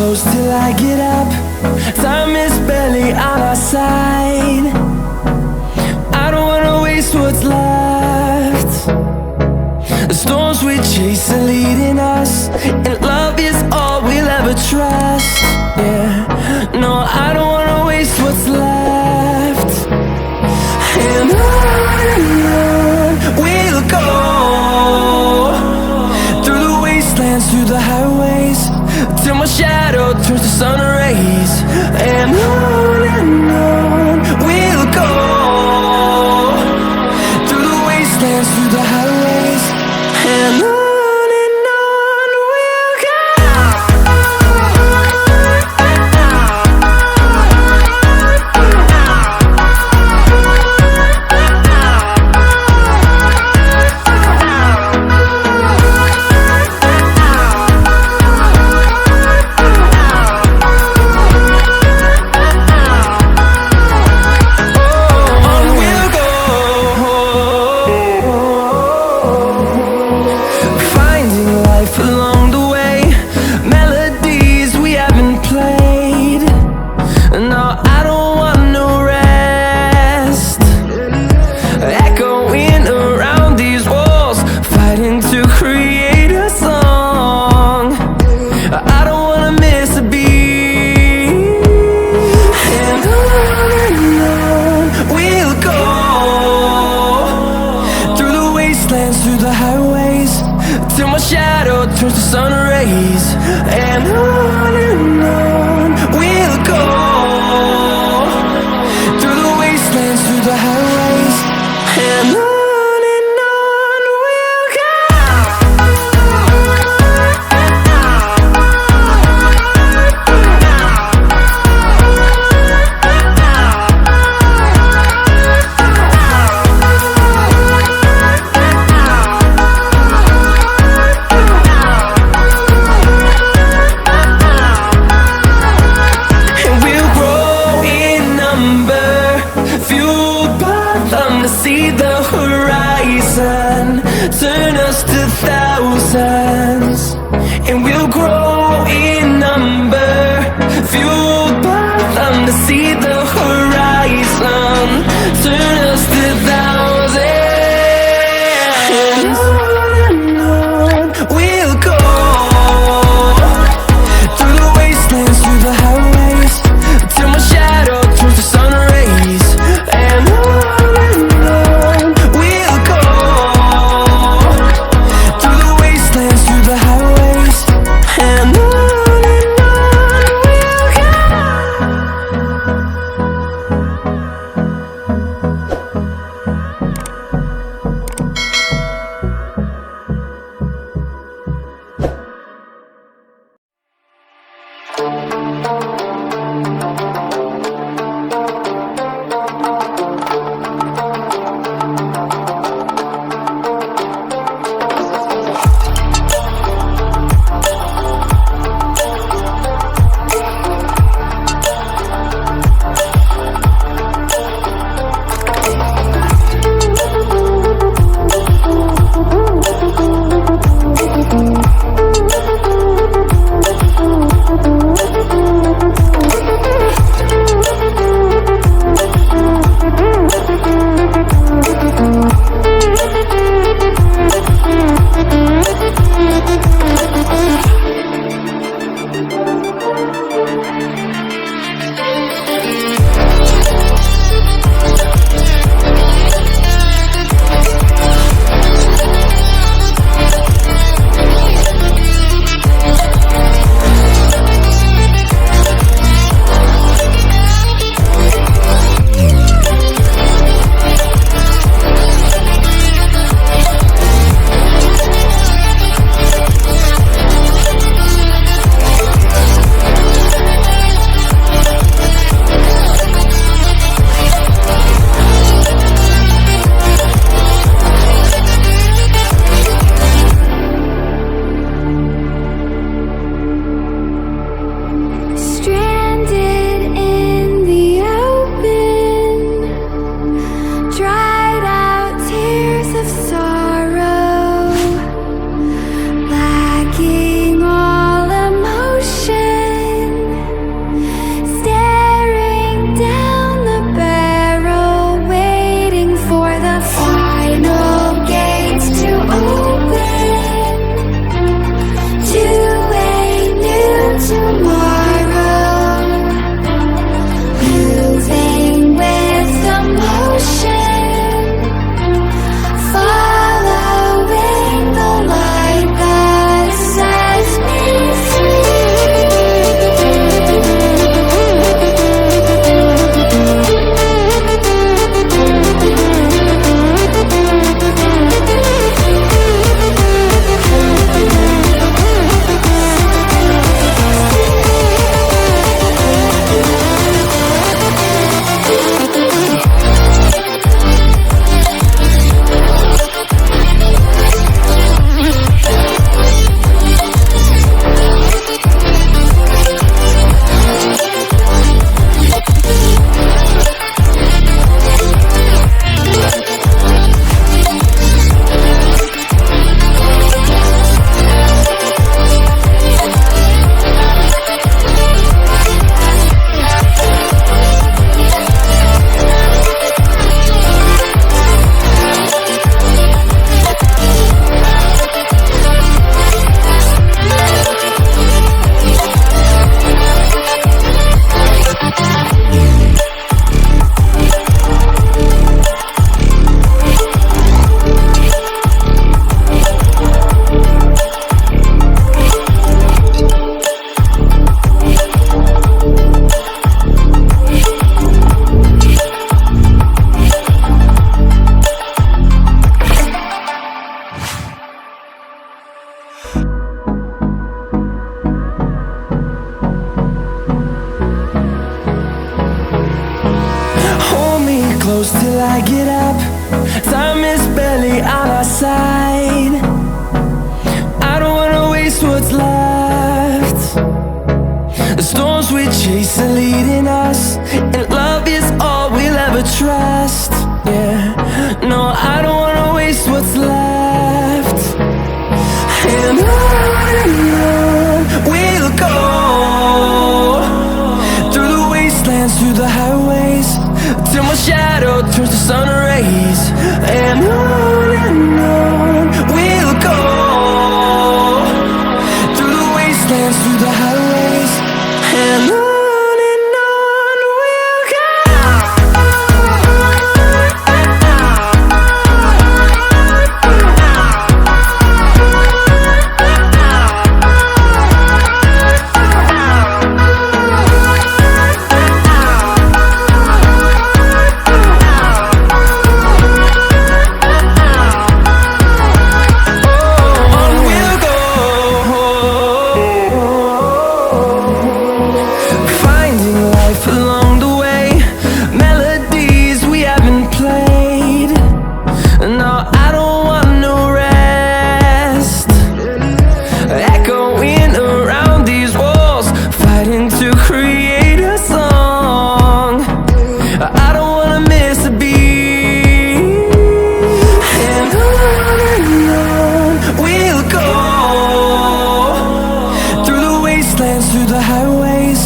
close till I get up. Time is barely on our side. I don't wanna waste what's left. The storms we chase are leading us, and love is all we'll ever trust. Yeah, no, I don't wanna waste what's left. And on we'll go, through the wastelands, through the highways, till my shadow turns to sun rays. And on we'll go, through the wastelands, through the highways, and on we'll go. Through the highways, till my shadow turns to sun rays. And on we'll go, through the wastelands, through the highways, and on we'll go. Hold me close till I get up. Time is barely on our side. I don't wanna waste what's left. The storms we chase are leading us, and love is all we'll ever trust. Yeah, no, I don't wanna waste what's left. And on we'll go, through the wastelands, through the highways, till my shadow turns to sun rays. And on we'll go, through the wastelands, through the highways, and on we'll go. Through the highways,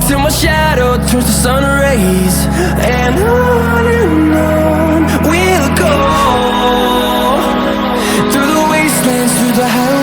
till my shadow turns to sun rays. And on we'll go, through the wastelands, through the highways.